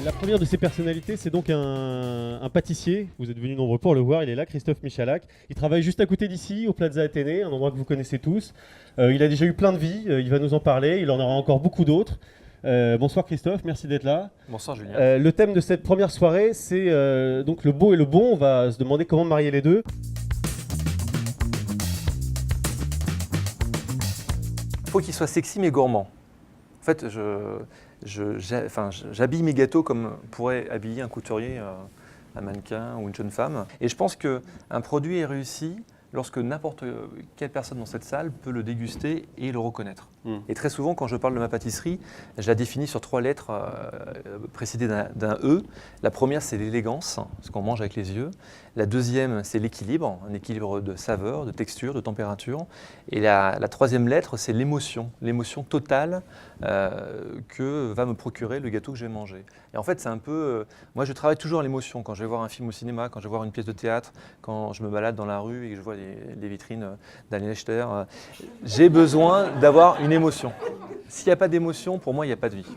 La première de ces personnalités, c'est donc un pâtissier. Vous êtes venus nombreux pour le voir, il est là, Christophe Michalak. Il travaille juste à côté d'ici, au Plaza Athénée, un endroit que vous connaissez tous. Il a déjà eu plein de vies, il va nous en parler, il en aura encore beaucoup d'autres. Bonsoir Christophe, merci d'être là. Bonsoir Julien. Le thème de cette première soirée, c'est donc le beau et le bon. On va se demander comment marier les deux. Il faut qu'il soit sexy mais gourmand. En fait, j'habille mes gâteaux comme pourrait habiller un couturier, un mannequin ou une jeune femme. Et je pense qu'un produit est réussi lorsque n'importe quelle personne dans cette salle peut le déguster et le reconnaître. Et très souvent, quand je parle de ma pâtisserie, je la définis sur 3 lettres précédées d'un E. La première, c'est l'élégance, ce qu'on mange avec les yeux. La deuxième, c'est l'équilibre, un équilibre de saveur, de texture, de température. Et la troisième lettre, c'est l'émotion totale que va me procurer le gâteau que je vais manger. Et en fait, c'est un peu... moi, je travaille toujours à l'émotion. Quand je vais voir un film au cinéma, quand je vais voir une pièce de théâtre, quand je me balade dans la rue et que je vois les vitrines d'Alain Lechter, j'ai besoin d'avoir une émotion. S'il n'y a pas d'émotion, pour moi, il n'y a pas de vie.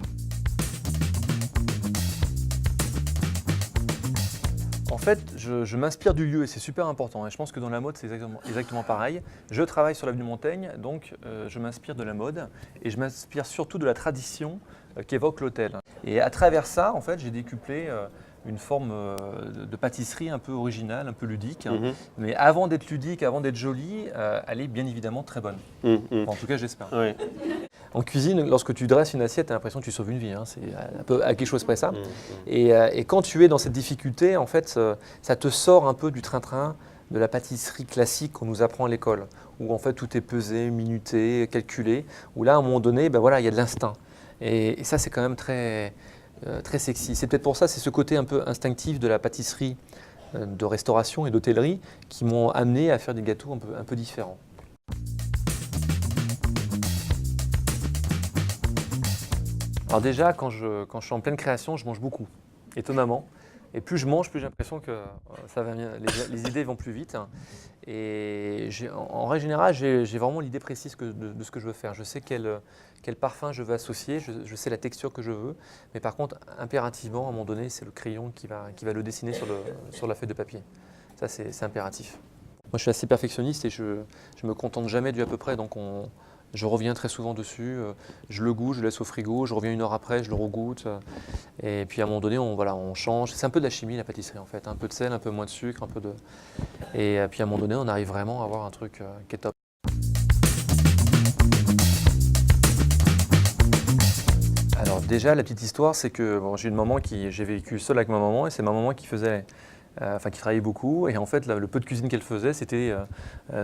En fait, je m'inspire du lieu et c'est super important. Et je pense que dans la mode, c'est exactement pareil. Je travaille sur l'avenue Montaigne, donc je m'inspire de la mode et je m'inspire surtout de la tradition qu'évoque l'hôtel. Et à travers ça, en fait, j'ai décuplé une forme de pâtisserie un peu originale, un peu ludique. Mais avant d'être ludique, avant d'être jolie, elle est bien évidemment très bonne. En tout cas, j'espère. Ouais. En cuisine, lorsque tu dresses une assiette, tu as l'impression que tu sauves une vie. C'est un peu à quelque chose près ça. Et quand tu es dans cette difficulté, en fait, ça te sort un peu du train-train de la pâtisserie classique qu'on nous apprend à l'école, où en fait tout est pesé, minuté, calculé, où là, à un moment donné, ben voilà, il y a de l'instinct. Et ça, c'est quand même très sexy. C'est peut-être pour ça, c'est ce côté un peu instinctif de la pâtisserie, de restauration et d'hôtellerie qui m'ont amené à faire des gâteaux un peu différents. Alors déjà, quand je suis en pleine création, je mange beaucoup, étonnamment. Et plus je mange, plus j'ai l'impression que ça va bien, les idées vont plus vite. Et en règle générale, j'ai vraiment l'idée précise de ce que je veux faire. Je sais quel parfum je veux associer, je sais la texture que je veux. Mais par contre, impérativement, à un moment donné, c'est le crayon qui va le dessiner sur la feuille de papier. Ça, c'est impératif. Moi, je suis assez perfectionniste et je me contente jamais du à peu près. Donc je reviens très souvent dessus, je le goûte, je le laisse au frigo, je reviens 1 heure après, je le regoute. Et puis à un moment donné, on change. C'est un peu de la chimie, la pâtisserie en fait. Un peu de sel, un peu moins de sucre, un peu de... Et puis à un moment donné, on arrive vraiment à avoir un truc qui est top. Alors déjà, la petite histoire, c'est que j'ai une maman j'ai vécu seul avec ma maman et c'est ma maman qui faisait... qui travaillait beaucoup et en fait le peu de cuisine qu'elle faisait c'était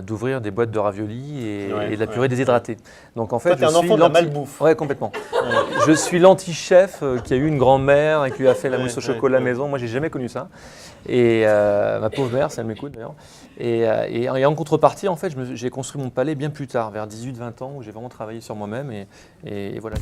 d'ouvrir des boîtes de raviolis et de la purée déshydratée. Donc en fait, Toi, t'es un enfant de la malbouffe. Ouais, complètement. Je suis l'anti-chef qui a eu une grand-mère et qui a fait la mousse au chocolat maison. Moi, j'ai jamais connu ça. Et ma pauvre mère, si elle m'écoute d'ailleurs. Et en contrepartie, en fait, j'ai construit mon palais bien plus tard, vers 18-20 ans, où j'ai vraiment travaillé sur moi-même et voilà.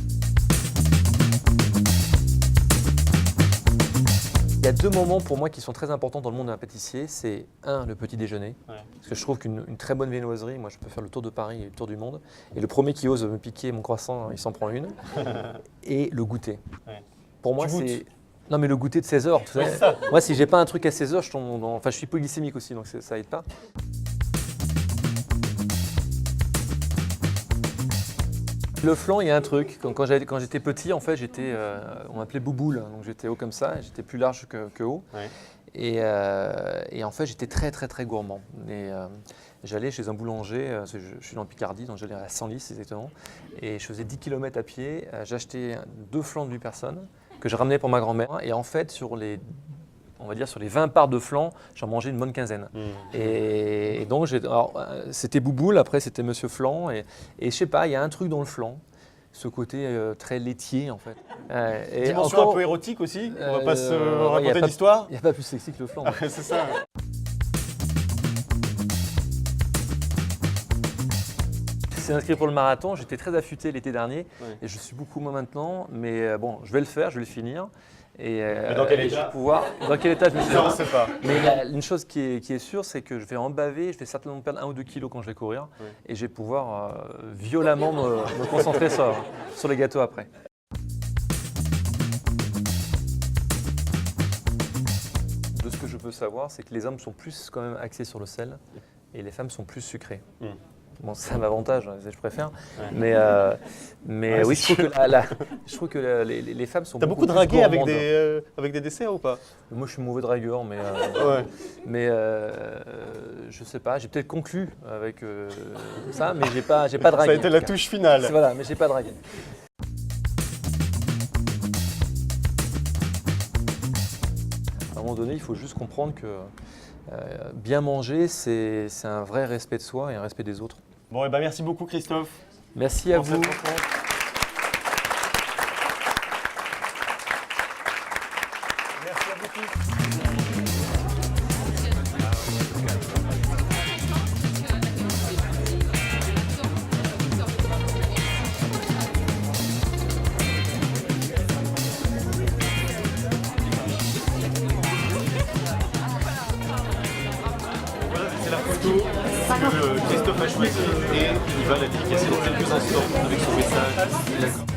Il y a 2 moments pour moi qui sont très importants dans le monde d'un pâtissier. C'est le petit déjeuner. Parce que je trouve qu'une très bonne viennoiserie, moi je peux faire le tour de Paris et le tour du monde. Et le premier qui ose me piquer mon croissant, il s'en prend une. Et le goûter. Pour moi, c'est... Non mais le goûter de 16 heures. Moi si j'ai pas un truc à 16 heures, je tombe dans... Enfin je suis hypoglycémique aussi, donc ça aide pas. Le flan, il y a un truc. Quand j'étais petit, en fait, on m'appelait Bouboule, donc j'étais haut comme ça, j'étais plus large que haut. Et en fait, j'étais très gourmand. J'allais chez un boulanger, je suis dans le Picardie, donc j'allais à Senlis exactement, et je faisais 10 km à pied. J'achetais 2 flans de 8 personnes que je ramenais pour ma grand-mère. Et en fait, sur les 20 parts de flan, j'en mangeais une bonne quinzaine. Et donc, c'était Bouboule, après c'était Monsieur Flan. Et je sais pas, il y a un truc dans le flan, ce côté très laitier en fait. Dimension un peu érotique aussi, on va pas se raconter d'histoire. Il n'y a pas plus sexy que le flan. C'est ça. Je suis inscrit pour le marathon, j'étais très affûté l'été dernier et je suis beaucoup moins maintenant, mais bon, je vais le faire, je vais le finir. Mais dans quel état Dans quel état je me suis on ne sait pas. Mais une chose qui est sûre, c'est que je vais en baver, je vais certainement perdre 1 ou 2 kilos quand je vais courir et je vais pouvoir violemment me concentrer sur les gâteaux après. De ce que je peux savoir, c'est que les hommes sont plus quand même axés sur le sel et les femmes sont plus sucrées. Bon, c'est un avantage, je préfère. Mais Ouais, oui, c'est je trouve que les femmes sont T'as beaucoup plus dragué avec gourmandes. avec des desserts ou pas? Moi, je suis mauvais dragueur, Ouais. mais je sais pas. J'ai peut-être conclu avec ça, mais j'ai pas dragué. Ça a été en la tout cas. touche finale. Voilà, mais j'ai pas dragué. À un moment donné, il faut juste comprendre que bien manger, c'est un vrai respect de soi et un respect des autres. Bon, et ben merci beaucoup Christophe. Merci à pour cette vous. rencontre. Merci à vous tous. Voilà, c'est la photo que Christophe a choisie et il va la dédicacer dans quelques instants avec son message.